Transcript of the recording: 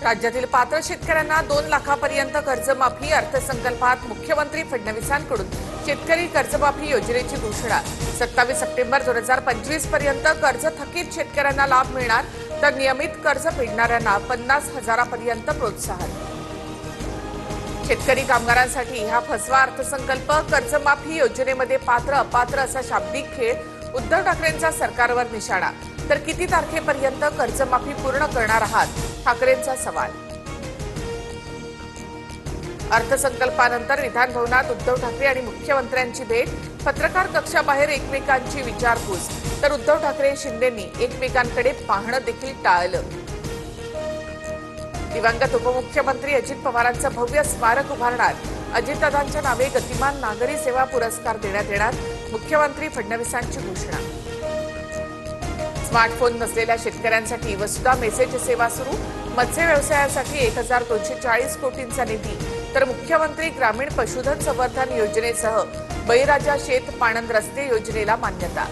राज्यातील पात्र शेतकऱ्यांना 2 लाखांपर्यंत कर्जमाफी अर्थसंकल्पात मुख्यमंत्री फडणवीसांकडून शेतकरी कर्जमाफी योजनेची घोषणा 27 सप्टेंबर 2025 पर्यंत कर्ज थकीत शेतकऱ्यांना लाभ मिळणार तर नियमित कर्ज फेडणाऱ्यांना 50,000पर्यंत प्रोत्साहन। शेतकरी कामगारांसाठी हा फसवा अर्थसंकल्प कर्जमाफी योजनेमध्ये पात्र अपात्र असा शाब्दिक खेळ उद्धव ठाकरेंचा सरकारवर निशाणा तर किती तारखेपर्यंत कर्जमाफी पूर्ण करणार आहात ठाकरेंचा सवाल। अर्थसंकल्पानंतर विधानभवनात उद्धव ठाकरे आणि मुख्यमंत्र्यांची भेट पत्रकार कक्षाबाहेर एकमेकांची विचारपूस तर उद्धव ठाकरे शिंदेंनी एकमेकांकडे पाहणं देखील टाळलं। दिवंगत उपमुख्यमंत्री अजित पवारांचं भव्य स्मारक उभारणार अजितदादांच्या नावे गतिमान नागरी सेवा पुरस्कार देण्यात येणार मुख्यमंत्री फडणवीसांची घोषणा। स्मार्टफोन नसलेल्या शेतकऱ्यांसाठी वसुधा मेसेज सेवा सुरू मत्स्य व्यवसायासाठी 1240 कोटींचा निधी तर मुख्यमंत्री ग्रामीण पशुधन संवर्धन योजनेसह बळीराजा शेत पाणंद रस्ते योजनेला मान्यता।